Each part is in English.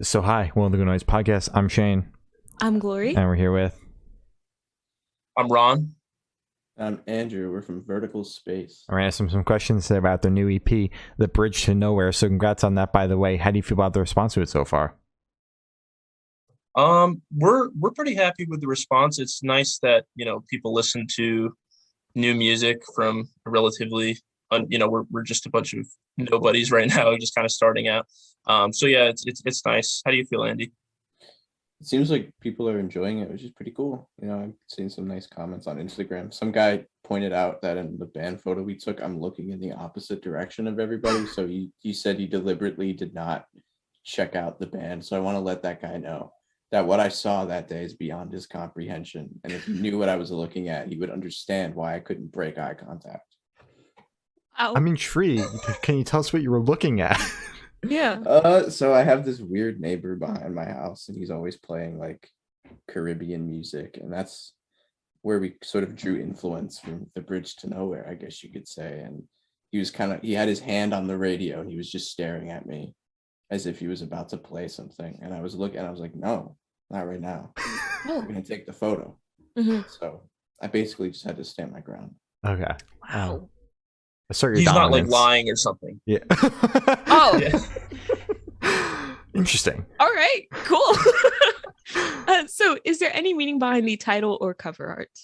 So hi, welcome to the Good Noise Podcast. I'm Shane. I'm Glory. And we're here with... I'm Ron. I'm Andrew. We're from Vertical Space. We're going to ask some questions about their new EP, The Bridge to Nowhere. So congrats on that, by the way. How do you feel about the response to it so far? We're pretty happy with the response. It's nice that, people listen to new music from a relatively, we're just a bunch of nobodies right now, just kind of starting out. So yeah, it's nice. How do you feel, Andy? It seems like people are enjoying it, which is pretty cool. I've seen some nice comments on Instagram. Some guy pointed out that in the band photo we took, I'm looking in the opposite direction of everybody. So he said he deliberately did not check out the band. So I want to let that guy know that what I saw that day is beyond his comprehension. And if he knew what I was looking at, he would understand why I couldn't break eye contact. Ow. I'm intrigued. Can you tell us what you were looking at? Yeah. So I have this weird neighbor behind my house, and he's always playing like Caribbean music, and that's where we sort of drew influence from The Bridge to Nowhere, I guess you could say. And he had his hand on the radio, and he was just staring at me as if he was about to play something. And I was like, no, not right now. Oh. We're gonna take the photo. Mm-hmm. So I basically just had to stand my ground. Okay. Wow. Assert your He's dominance. not like lying or something. Yeah. Oh. Yeah. Interesting. All right. Cool. So is there any meaning behind the title or cover art?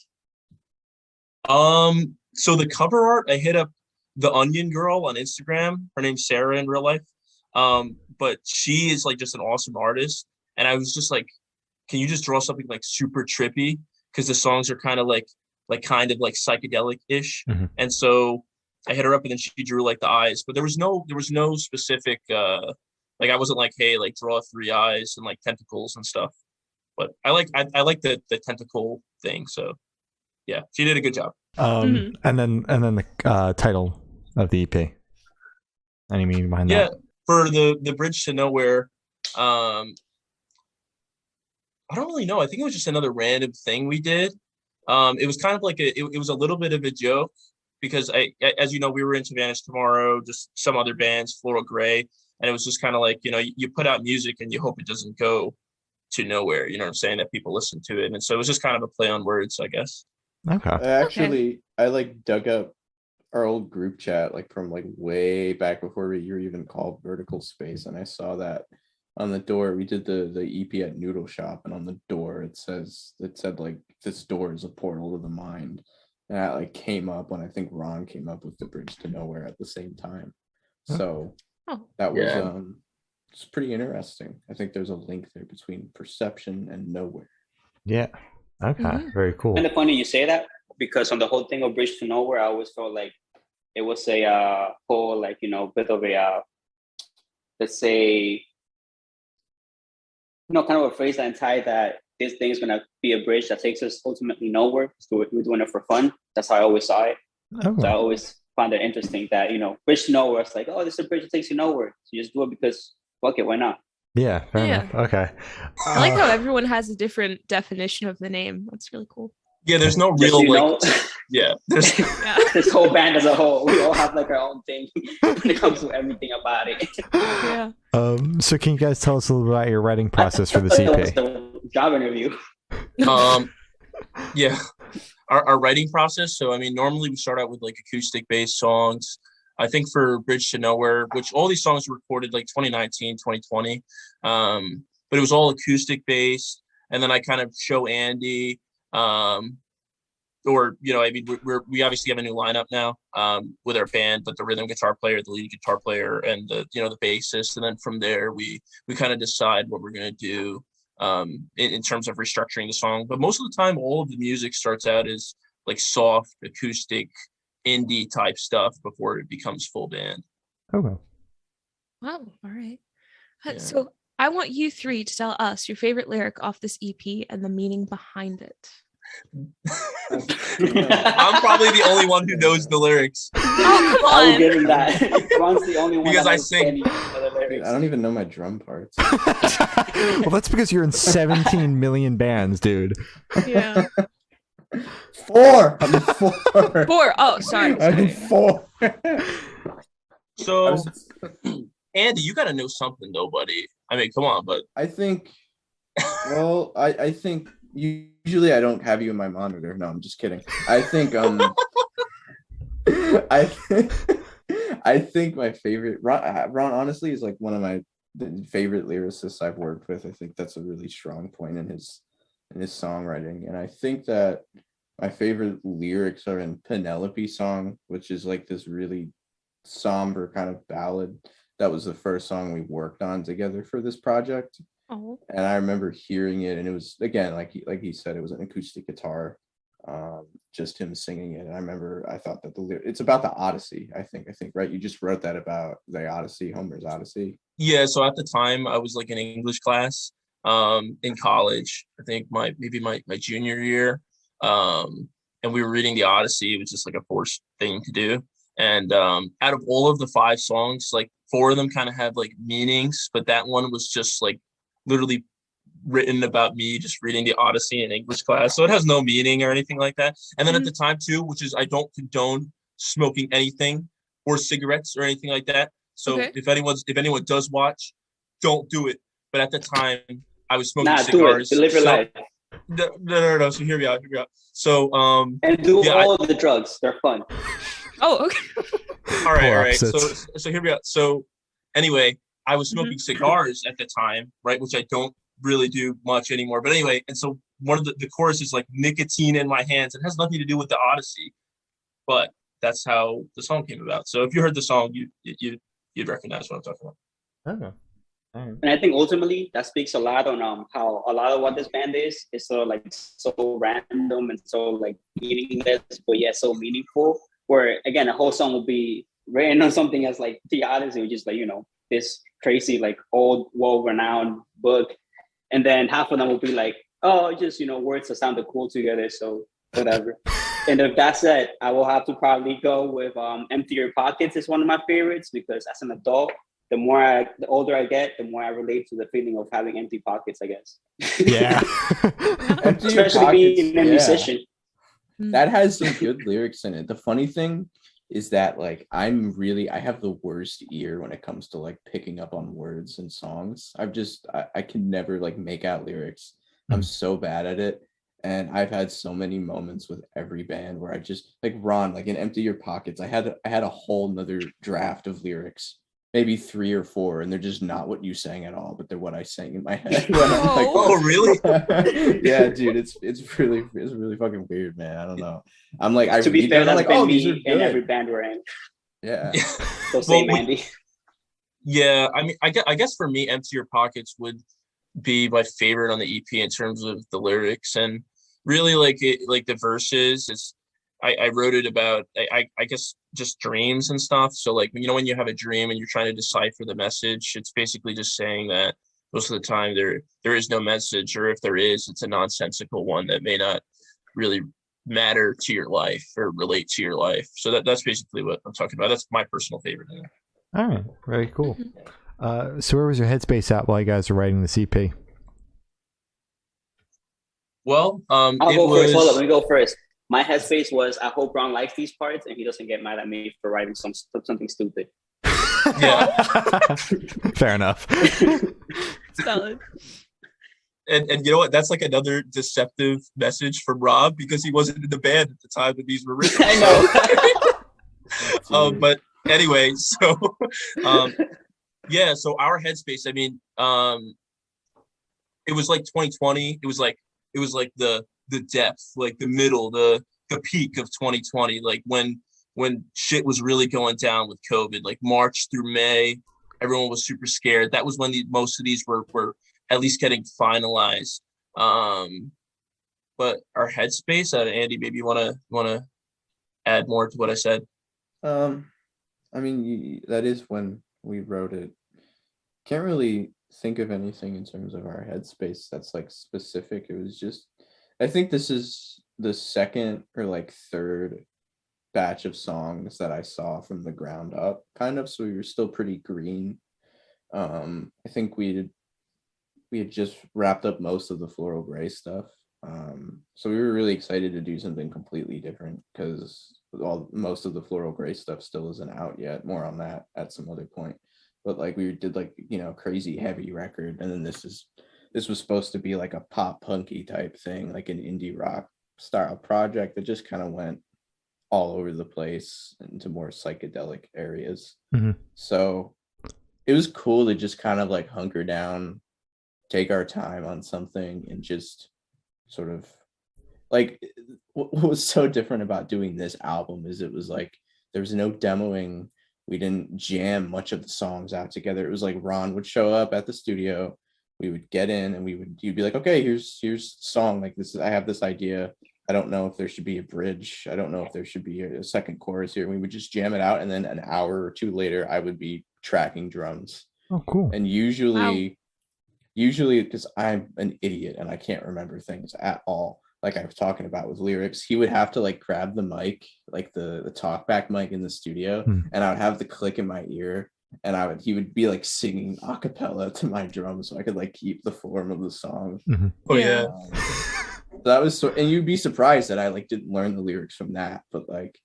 So the cover art, I hit up the Onion girl on Instagram. Her name's Sarah in real life. But she is like just an awesome artist. And I was just like, can you just draw something like super trippy? Because the songs are kind of like psychedelic-ish. Mm-hmm. And so I hit her up and then she drew like the eyes. But there was no specific I wasn't like, hey, like draw 3 eyes and like tentacles and stuff. But I like the tentacle thing. So yeah, she did a good job. And then the title of the EP. Any meaning behind that? Yeah, for the Bridge to Nowhere, I don't really know. I think it was just another random thing we did. It was kind of like it was a little bit of a joke because as you know, we were in Savannah Tomorrow, just some other bands, Floral Gray, and it was just kind of like, you put out music and you hope it doesn't go to nowhere. You know what I'm saying? That people listen to it, and so it was just kind of a play on words, I guess. Okay. I like dug up our old group chat, like from like way back before we were even called Vertical Space, and I saw that on the door. We did the EP at Noodle Shop, and on the door it said like, this door is a portal to the mind, and that like came up when I think Ron came up with The Bridge to Nowhere at the same time. So that was it's pretty interesting. I think there's a link there between perception and nowhere. Yeah. Okay. Very cool. Kind of funny you say that, because on the whole thing of Bridge to Nowhere, I always felt like it was a whole, like, bit of a, let's say, kind of a phrase that implies that this thing is going to be a bridge that takes us ultimately nowhere. So we're doing it for fun. That's how I always saw it. Oh. So I always found it interesting that, Bridge to Nowhere, it's like, oh, this is a bridge that takes you nowhere. So you just do it because, fuck it, why not? Yeah, fair enough. Okay. I like how everyone has a different definition of the name. That's really cool. Yeah, there's no Just, real yeah. There's this whole band as a whole, we all have like our own thing when it comes to everything about it. Yeah. So can you guys tell us a little bit about your writing process for this That was EP? the job interview. Yeah, our writing process. So I mean, normally we start out with like acoustic based songs. I think for Bridge to Nowhere, which all these songs were recorded like 2019, 2020, but it was all acoustic based. And then I kind of show Andy, I mean, we obviously have a new lineup now with our band, but the rhythm guitar player, the lead guitar player, and the bassist. And then from there, we kind of decide what we're going to do in terms of restructuring the song. But most of the time, all of the music starts out as like soft acoustic indie type stuff before it becomes full band. Okay. Wow. All right. Yeah. So I want you 3 to tell us your favorite lyric off this EP and the meaning behind it. I'm probably the only one who knows the lyrics. Oh, come I was on. getting that. Ron's the only one Because that I knows sing. any other lyrics. I don't even know my drum parts. Well, that's because you're in 17 million bands, dude. Yeah. 4. I'm 4. 4. Oh, sorry. I'm 4. So Andy, you got to know something though, buddy. I mean, come on, but I think. Well, I think usually I don't have you in my monitor. No, I'm just kidding. I think I I think my favorite Ron honestly is like one of my favorite lyricists I've worked with. I think that's a really strong point in his songwriting, and I think that my favorite lyrics are in Penelope Song, which is like this really somber kind of ballad. That was the first song we worked on together for this project. Oh. And I remember hearing it, and it was, again, like he said, it was an acoustic guitar, just him singing it. And I remember I thought that it's about the Odyssey. I think right. You just wrote that about the Odyssey, Homer's Odyssey. yeah. So at the time, I was like in English class, in college. I think maybe my junior year, and we were reading the Odyssey. It was just like a forced thing to do. And out of all of the 5 songs, like 4 of them kind of had like meanings, but that one was just like literally written about me just reading the Odyssey in English class. So it has no meaning or anything like that. And then at the time too, which is I don't condone smoking anything or cigarettes or anything like that. So if anyone does watch, don't do it. But at the time I was smoking cigars. Do it. Live your life. No. So hear me out. So and do all the drugs. They're fun. Oh, okay. All right. So hear me out. So anyway, I was smoking cigars at the time, right? Which I don't really do much anymore. But anyway, and so one of the chorus is like nicotine in my hands. It has nothing to do with the Odyssey, but that's how the song came about. So if you heard the song, you'd recognize what I'm talking about. Okay. All right. And I think ultimately that speaks a lot on how a lot of what this band is sort of like so random and so like meaningless, but yet so meaningful. Where again, a whole song will be written on something as like the Odyssey, which is like, you know, this crazy like old world-renowned book, and then half of them will be like, oh, just, you know, words that sounded cool together, so whatever. And if that's it, I will have to probably go with Empty Your Pockets is one of my favorites, because as an adult, the older I get, the more I relate to the feeling of having empty pockets, I guess. Yeah. Especially being a musician. That has some good lyrics in it. The funny thing is that like I have the worst ear when it comes to like picking up on words and songs. I can never like make out lyrics. I'm so bad at it. And I've had so many moments with every band where I just like Ron, like in Empty Your Pockets, I had a whole nother draft of lyrics, maybe 3 or 4, and they're just not what you sang at all, but they're what I sang in my head. Like, oh, really? Yeah, dude, it's really fucking weird, man. I don't know. I'm like, to be fair, that's like, been me in every band we're in. Yeah. So same, Andy. Yeah, I mean, I guess for me, Empty Your Pockets would be my favorite on the EP in terms of the lyrics, and really like the verses. I wrote it about I guess just dreams and stuff. So like, you know, when you have a dream and you're trying to decipher the message, it's basically just saying that most of the time there is no message, or if there is, it's a nonsensical one that may not really matter to your life or relate to your life. So that's basically what I'm talking about. That's my personal favorite. All right, very cool. So where was your headspace at while you guys were writing the EP? Well, I'll go first. Hold up, let me go first. My headspace was, I hope Ron likes these parts and he doesn't get mad at me for writing something stupid. Yeah. Fair enough. It's valid. And you know what? That's like another deceptive message from Rob, because he wasn't in the band at the time that these were written. I know. But anyway, so yeah, so our headspace, I mean, it was like 2020. It was like the depth, like the middle, the peak of 2020, like when shit was really going down with COVID, like March through May, everyone was super scared. That was when most of these were at least getting finalized. But our headspace, Andy, maybe you want to add more to what I said. I mean, that is when we wrote it. Can't really think of anything in terms of our headspace that's like specific. It was just, I think this is the second or like third batch of songs that I saw from the ground up, kind of. So we were still pretty green. I think we had just wrapped up most of the Floral Gray stuff. So we were really excited to do something completely different, because most of the Floral Gray stuff still isn't out yet. More on that at some other point. but like we did like, you know, crazy heavy record, and then this was supposed to be like a pop punky type thing, like an indie rock style project that just kind of went all over the place into more psychedelic areas. So it was cool to just kind of like hunker down, take our time on something, and just sort of like, what was so different about doing this album is it was like there was no demoing. We didn't jam much of the songs out together. It was like Ron would show up at the studio, we would get in, and you'd be like, okay, here's the song, like this is, I have this idea, I don't know if there should be a bridge, I don't know if there should be a second chorus here. We would just jam it out, and then an hour or two later I would be tracking drums. Oh, cool. And usually because I'm an idiot and I can't remember things at all, like I was talking about with lyrics, he would have to like grab the mic, like the talkback mic in the studio, and I would have the click in my ear, and he would be like singing a cappella to my drums so I could like keep the form of the song. Oh yeah. That was so, and you'd be surprised that I like didn't learn the lyrics from that, but like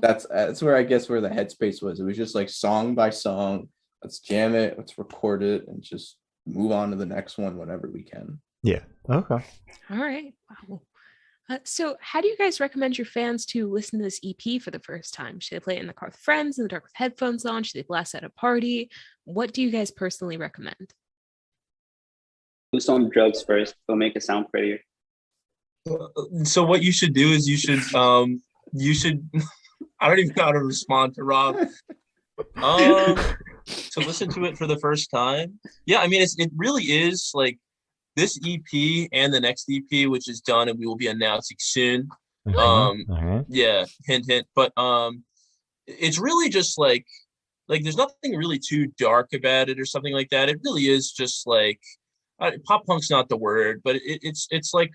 that's where I guess where the headspace was. It was just like song by song, let's jam it, let's record it, and just move on to the next one whenever we can. Yeah. Okay. All right. Wow. So how do you guys recommend your fans to listen to this EP for the first time? Should they play it in the car with friends, in the dark with headphones on? Should they blast at a party? What do you guys personally recommend? Do some drugs first. It'll make it sound prettier. So what you should do is you should I don't even know how to respond to Rob. To listen to it for the first time. Yeah, I mean it really is like this EP and the next EP, which is done and we will be announcing soon. Yeah, hint hint. But it's really just like there's nothing really too dark about it or something like that. It really is just like pop punk's not the word, but it's like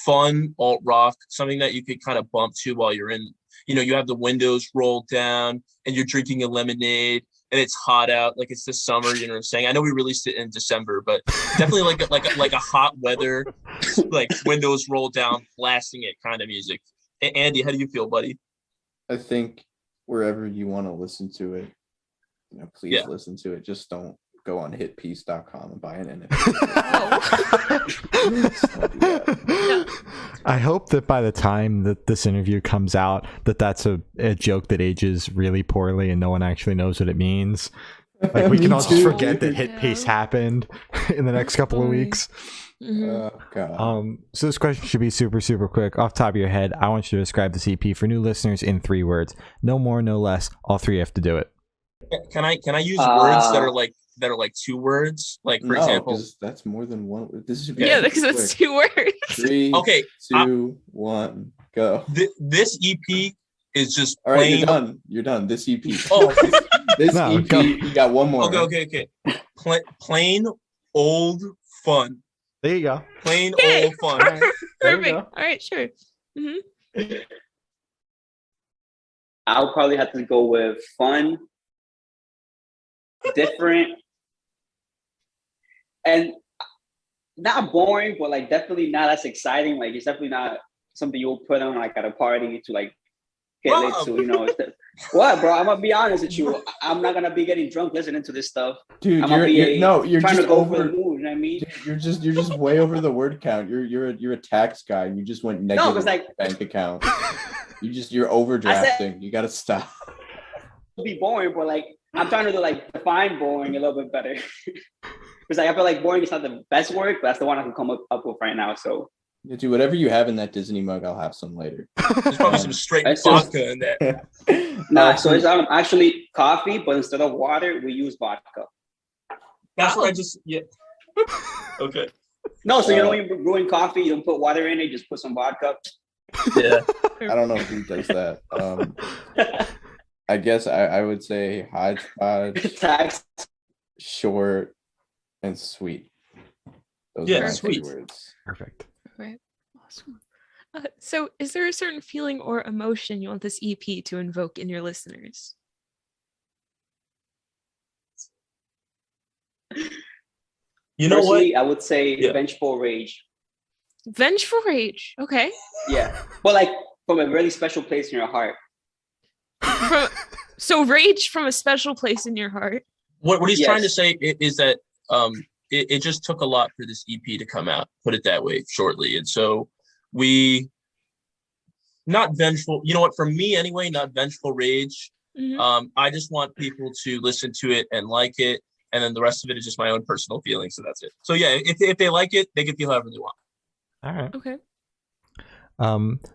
fun alt rock, something that you could kind of bump to while you're in, you know, you have the windows rolled down and you're drinking a lemonade and it's hot out, like it's the summer, you know what I'm saying? I know we released it in December, but definitely like a hot weather, like windows rolled down, blasting it kind of music. Andy, how do you feel, buddy? I think wherever you want to listen to it, you know, please listen to it. Just don't go on hitpiece.com and buy an NFT. I hope that by the time that this interview comes out, that's a joke that ages really poorly and no one actually knows what it means. Like we can all just forget that Hit Piece happened in the next couple of weeks. Oh, God. So this question should be super, super quick. Off the top of your head, I want you to describe this EP for new listeners in 3 words. No more, no less. All 3 have to do it. Can I use words that are like 2 words? Like for example, that's more than one. This is because that's 2 words. 3, okay, 2, 1, go. This EP is just all right. plain... You're done. This EP. Oh, this EP. Go. You got one more. Okay. Plain old fun. There you go. Plain old fun. All right. Perfect. All right, sure. I'll probably have to go with fun, different, and not boring, but like definitely not as exciting. Like it's definitely not something you'll put on like at a party to like get lit to, you know. What, bro? I'm gonna be honest with you. I'm not gonna be getting drunk listening to this stuff. Dude, you're trying just to go over for the mood. You know what I mean? Dude, you're just way over the word count. You're a tax guy, and you just went negative. No, it's like bank account. You're overdrafting. You gotta stop. It'll be boring, but like I'm trying to like define boring a little bit better. Because like I feel like boring is not the best word, but that's the one I can come up with right now. So. Yeah, dude, whatever you have in that Disney mug, I'll have some later. There's probably some straight vodka in there. Nah, so it's actually coffee, but instead of water, we use vodka. That's what Okay. No, so you know when you brewing coffee, you don't put water in it, just put some vodka. Yeah. I don't know who does that. I guess I would say hodgepodge, short, and sweet. Those are my sweet words. Perfect. Right. Awesome. So is there a certain feeling or emotion you want this EP to invoke in your listeners? You know what? I would say vengeful rage. Vengeful rage. Okay. Yeah. But like from a really special place in your heart. So rage from a special place in your heart. What he's trying to Yes. say is that it just took a lot for this EP to come out, put it that way, shortly. And so we, not vengeful, you know what, for me anyway, not vengeful rage. I just want people to listen to it and like it, and then the rest of it is just my own personal feelings, so that's it. So yeah, if they like it, they can feel however they want. All right. Okay.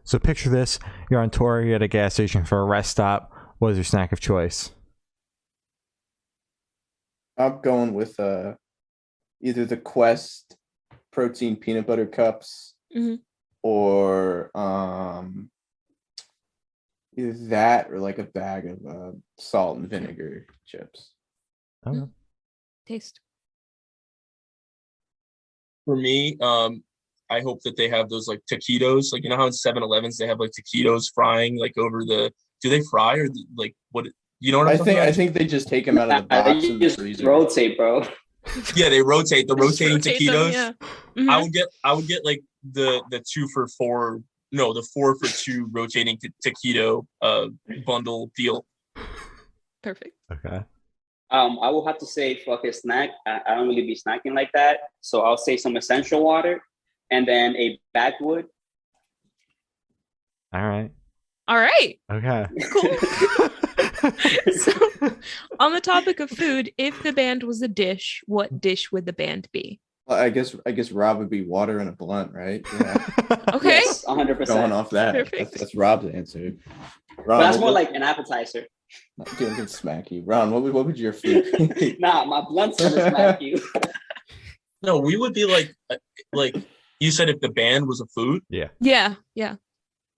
So picture this: you're on tour, you're at a gas station for a rest stop. What is your snack of choice? I'm going with either the Quest protein peanut butter cups or either that or like a bag of salt and vinegar chips. Okay. Taste. For me, I hope that they have those like taquitos, like you know how in 7-Elevens they have like taquitos frying like over the. Do they fry or like what? You know what I'm talking about? I think they just take them out of the box You and the just freezer. rotate, bro. Yeah, they rotate the Just rotating rotate taquitos. them, yeah. I would get like the 2 for $4, no, the 4 for $2 rotating taquito bundle deal. Perfect. Okay. I will have to say fuck a snack. I don't really be snacking like that, so I'll say some essential water, and then a backwood. All right. All right. Okay. Cool. So, on the topic of food, if the band was a dish, what dish would the band be? Well, I guess Rob would be water and a blunt, right? Yeah. Okay. Yes, 100%. Going off that. Perfect. That's Rob's answer. But Ron, that's more like an appetizer. not doing good smack you. Ron, what would your food be? Nah, my blunt's gonna smack you. No, we would be like you said, if the band was a food, Yeah.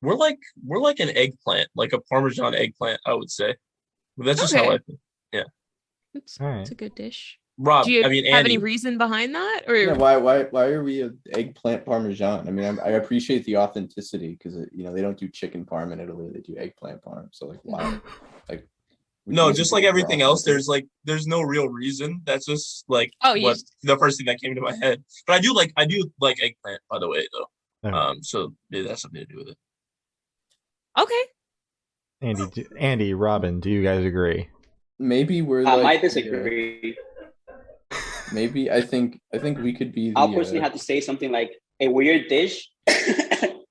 we're like an eggplant, like a Parmesan eggplant, I would say. But that's just how Okay. I think. It's All right. a good dish. Rob, Do you I mean, have Andy, any reason behind that, or Yeah, why are we an eggplant parmesan? I mean, I appreciate the authenticity because they don't do chicken parm in Italy; they do eggplant parm. So like, why? Like, no, just like everything else, there's no real reason. That's just like the first thing that came to my head. But I do like eggplant, by the way, though. Okay. So yeah, that's something to do with it. okay. Andy, Robin, do you guys agree? Maybe we're I like, might disagree. maybe I think we could be. I'll personally have to say something like a weird dish,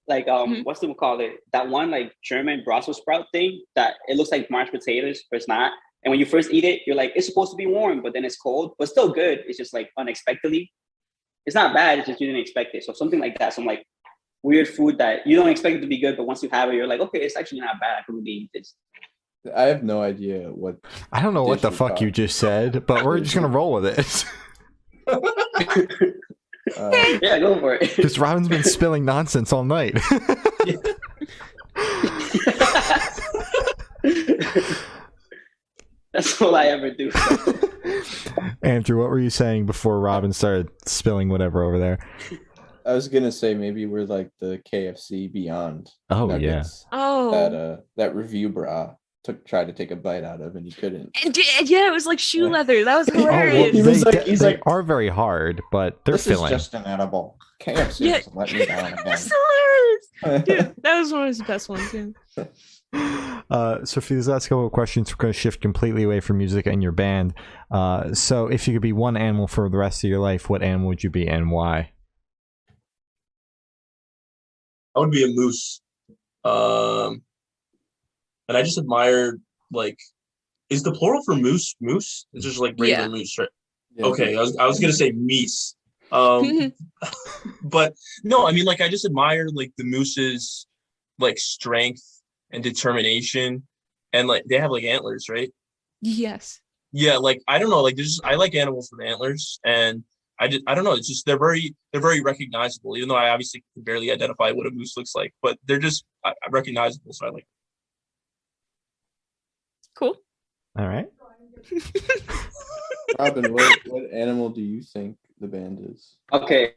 like what's the call it? That one like German Brussels sprout thing that it looks like mashed potatoes, but it's not. And when you first eat it, you're like, it's supposed to be warm, but then it's cold, but still good. It's just like unexpectedly. It's not bad. It's just you didn't expect it. So something like that. Some like weird food that you don't expect it to be good, but once you have it, you're like, okay, it's actually not bad. I can really eat this. I have no idea what. I don't know what the Dish fuck you just said, but we're just gonna roll with it. Yeah, go for it. Because Robin's been spilling nonsense all night. That's all I ever do. Andrew, what were you saying before Robin started spilling whatever over there? I was gonna say maybe we're like the KFC Beyond. Oh nuggets Oh. that review bra tried to take a bite out of and he couldn't. And yeah, it was like shoe leather. That was yeah. hilarious. He was They, like- he's they like, are very hard, but they're This filling. is just an edible. KFC Yeah. just let me down That again. was hilarious. Dude, that was one of his best ones, too. So for these last couple of questions, we're going to shift completely away from music and your band. So if you could be one animal for the rest of your life, what animal would you be and why? I would be a moose. And I just admired, like, is the plural for moose? Moose? It's just like regular moose, right? Yeah. Okay, I was gonna say meese. But no, I mean, like, I just admire like the moose's like strength and determination, and like they have like antlers, right? Yes. Yeah, like I don't know, like there's I like animals with antlers, and I don't know, it's just they're very recognizable, even though I obviously can barely identify what a moose looks like, but they're just recognizable, so I like. Cool. All right. Robin, what animal do you think the band is? Okay.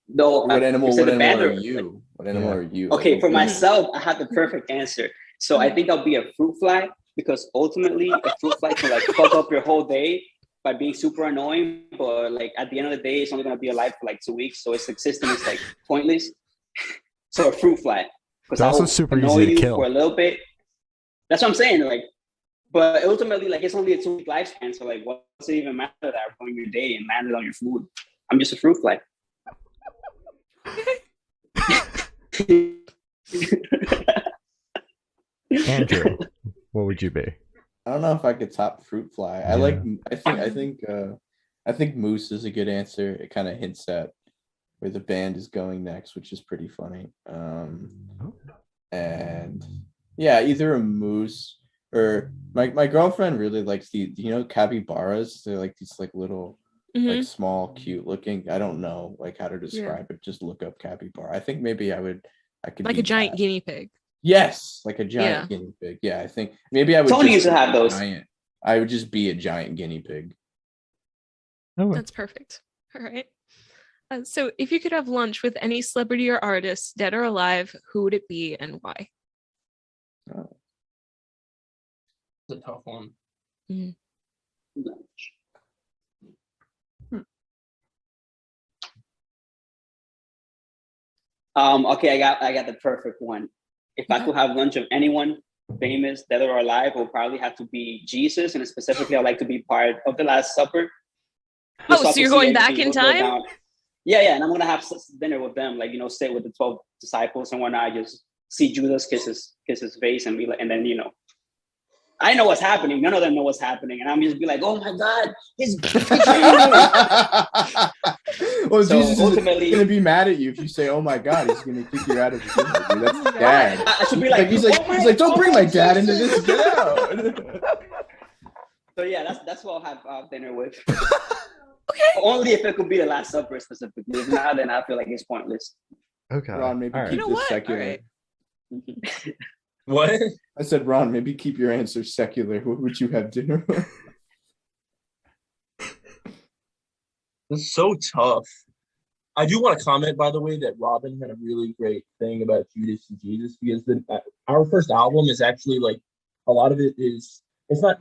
No, What animal? you said What the band animal are or- you? What animal are you? Okay, for Like, myself, I have the perfect answer. So I think I'll be a fruit fly because ultimately a fruit fly can like fuck up your whole day by being super annoying. But like at the end of the day, it's only gonna be alive for like 2 weeks, so its existence is like pointless. So a fruit fly because They're I also will super annoy easy to you kill. for a little bit. That's what I'm saying. Like But ultimately, like it's only a 2-week lifespan. So like, what's it even matter that I'm going your day and landed on your food? I'm just a fruit fly. Andrew, what would you be? I don't know if I could top fruit fly. I think moose is a good answer. It kind of hints at where the band is going next, which is pretty funny. And yeah, either a moose or my girlfriend really likes the capybaras. They're like these like little like small, cute looking. I don't know like how to describe it. Just look up capybara. I think maybe I could like be a giant that. guinea pig. Yes, like a giant guinea pig. Yeah, I think maybe I would. Tony used to have those. I would just be a giant guinea pig. Oh, That's perfect. All right. So if you could have lunch with any celebrity or artist, dead or alive, who would it be and why? Oh. It's a tough one. Okay, I got the perfect one. If I could have lunch of anyone famous, dead or alive, it would probably have to be Jesus, and specifically, I'd like to be part of the Last Supper. So you're going back in time? Yeah, and I'm gonna have dinner with them, like sit with the 12 disciples and whatnot. Just see Judas kiss his face and be like, and then I know what's happening. None of them know what's happening, and I'm just be like, oh my God, he's well, so Jesus ultimately is gonna be mad at you if you say, "Oh my God," he's gonna kick you out of the kingdom. Dude. That's dad. I should be like, he's like, don't bring my dad into this. Get out. So yeah, that's what I'll have dinner with. Okay. Only if it could be the Last Supper specifically. If not, then I feel like it's pointless. Okay. Ron, maybe All right. keep You know this what? secular. All right. What? I said, Ron, maybe keep your answer secular. What would you have dinner with? It's so tough. I do want to comment, by the way, that Robin had a really great thing about Judas and Jesus, because our first album is actually like a lot of it is it's not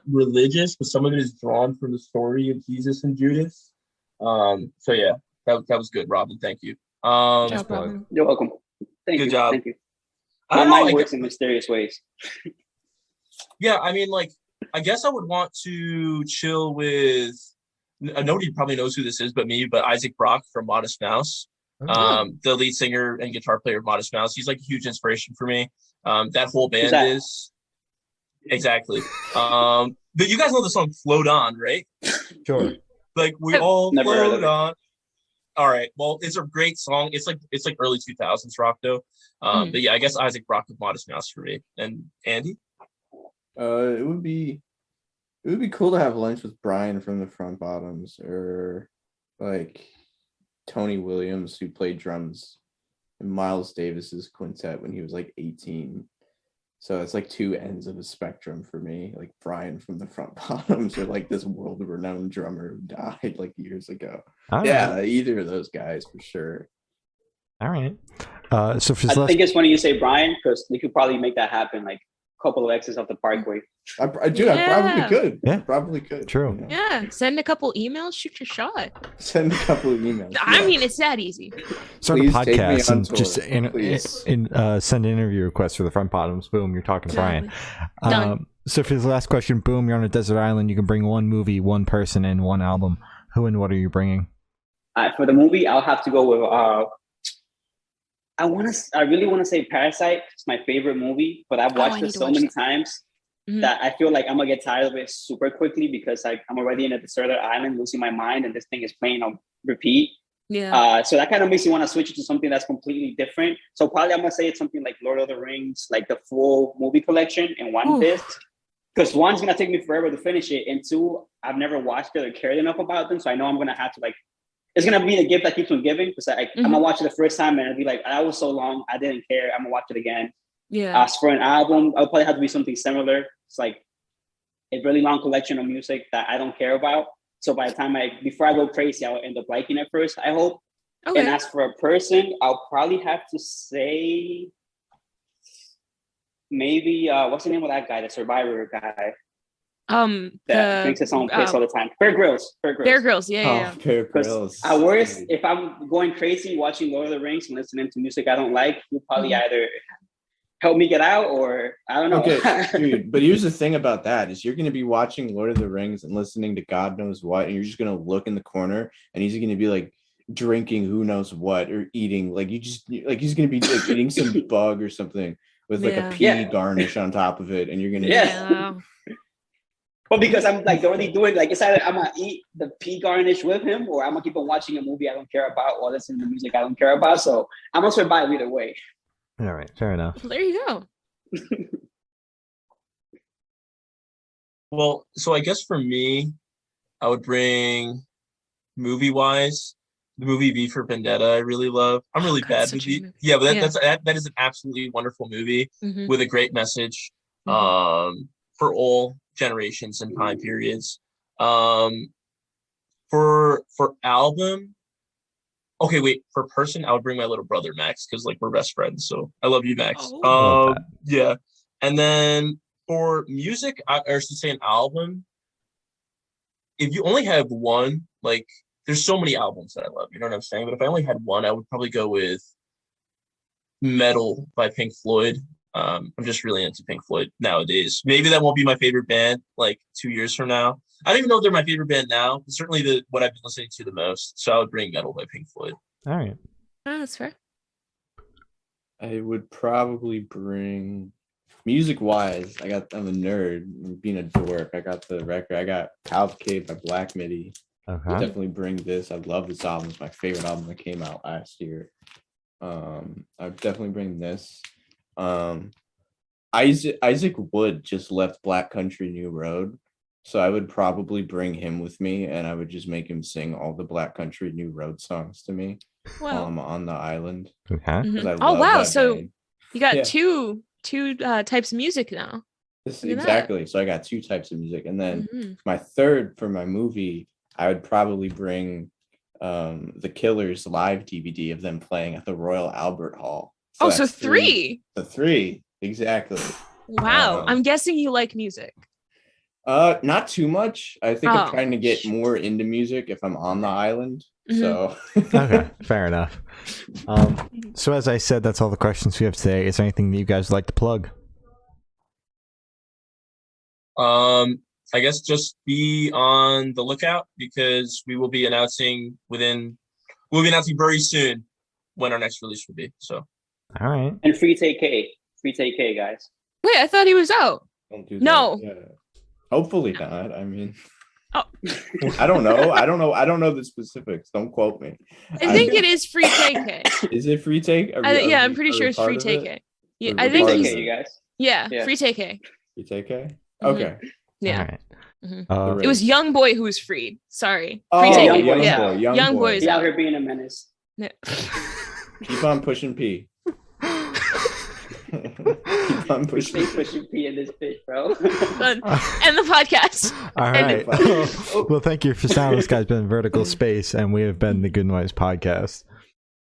religious, but some of it is drawn from the story of Jesus and Judas. So yeah, that was good, Robin. Thank you. Good job, Robin. You're welcome. Thank Good you. job. Thank you. I My don't know, mind works in mysterious ways. Yeah, I mean, like, I guess I would want to chill with. Nobody probably knows who this is but me, but Isaac Brock from Modest Mouse, the lead singer and guitar player of Modest Mouse. He's like a huge inspiration for me. That whole band is exactly. But you guys know the song "Float On," right? Sure. Like we all Never heard of float it. on. All right. Well, it's a great song. It's like early 2000s rock though. But yeah, I guess Isaac Brock of Modest Mouse for me. And Andy? It would be cool to have lunch with Brian from the Front Bottoms, or like Tony Williams, who played drums in Miles Davis's quintet when he was like 18. So it's like two ends of a spectrum for me. Like Brian from the Front Bottoms, or like this world-renowned drummer who died like years ago. Yeah, either of those guys for sure. All right. So for I think it's funny you say Brian, because we could probably make that happen, like a couple of exits off the Parkway. I probably could. Yeah. I probably could. True. Yeah, send a couple emails, shoot your shot. Send a couple of emails. I mean, it's that easy. Start Please a take me podcast on and tour, just send an interview request for the Front Bottoms. Boom, you're talking to Brian. Done. So for the last question, boom, you're on a desert island. You can bring one movie, one person, and one album. Who and what are you bringing? For the movie, I'll have to go with I really want to say Parasite. It's my favorite movie, but I've watched it so many times that I feel like I'm gonna get tired of it super quickly, because I'm already in a deserted island, losing my mind, and this thing is playing on repeat. Yeah. So that kind of makes me want to switch it to something that's completely different. So probably I'm gonna say it's something like Lord of the Rings, like the full movie collection in one disc. Because one's gonna take me forever to finish it, and two, I've never watched it or cared enough about them, so I know I'm gonna have to it's gonna be the gift that keeps on giving, because I'm gonna watch it the first time and it'll be like, that was so long, I didn't care. I'm gonna watch it again. Yeah. As for an album, I'll probably have to be something similar. It's like a really long collection of music that I don't care about. So by the time before I go crazy, I'll end up liking it first, I hope. Okay. And as for a person, I'll probably have to say maybe what's the name of that guy, the Survivor guy? That drinks his own piss all the time. Bear Grylls. Bear Grylls, yeah. Bear Grylls. At worst, if I'm going crazy watching Lord of the Rings and listening to music I don't like, you'll probably either help me get out, or I don't know. Okay, dude. But here's the thing about that is you're going to be watching Lord of the Rings and listening to God knows what, and you're just going to look in the corner, and he's going to be like drinking who knows what or eating like he's going to be like eating some bug or something with like a pea garnish on top of it, and you're going to Well, because I'm like already doing like it's either I'm gonna eat the pea garnish with him, or I'm gonna keep on watching a movie I don't care about or listening to music I don't care about. So I'm gonna survive either way. All right, fair enough. Well, there you go. Well, so I guess for me, I would bring movie-wise the movie V for Vendetta. I really love. I'm really bad with movie. Yeah, but that is an absolutely wonderful movie with a great message for all generations and time periods. For album, okay, wait, for person, I would bring my little brother Max because like we're best friends. So I love you, Max. Yeah, and then for music, or I should say an album. If you only have one, like there's so many albums that I love. You know what I'm saying? But if I only had one, I would probably go with Metal by Pink Floyd. I'm just really into Pink Floyd nowadays. Maybe that won't be my favorite band like 2 years from now. I don't even know if they're my favorite band now. But certainly what I've been listening to the most. So I would bring Metal by Pink Floyd. All right. Oh, that's fair. I would probably bring music-wise. I'm a nerd, being a dork. I got the record. I got Cavalcade by Black Midi. Okay. I'd definitely bring this. I love this album. It's my favorite album that came out last year. I'd definitely bring this. Isaac Wood just left Black Country New Road, so I would probably bring him with me, and I would just make him sing all the Black Country New Road songs to me. On the island. Okay. Oh wow! So you got two types of music now. Exactly. So I got two types of music, and then my third for my movie, I would probably bring the Killers live DVD of them playing at the Royal Albert Hall. So three. The three, exactly. Wow. I'm guessing you like music. Not too much. I think I'm trying to get more into music if I'm on the island. So okay, fair enough. So as I said, that's all the questions we have today. Is there anything that you guys would like to plug? I guess just be on the lookout because we'll be announcing very soon when our next release will be. So all right. And free TK, guys. Wait, I thought he was out. Don't do that. No. Yeah. Hopefully not. I mean, oh. I don't know. I don't know the specifics. Don't quote me. I think it is free TK. Is it free take? I'm pretty sure it's free TK. Yeah, I think he's. You guys. Yeah, free TK. Free TK. Okay. Yeah. All right. It was Young Boy who was freed. Sorry. Free TK. Young Boy. He's out here being a menace. No. Keep on pushing P. Keep on pushing P in this bitch, bro. End the podcast. All right. Well, thank you for sounding. This guy's been Vertical Space, and we have been the Good Noise Podcast.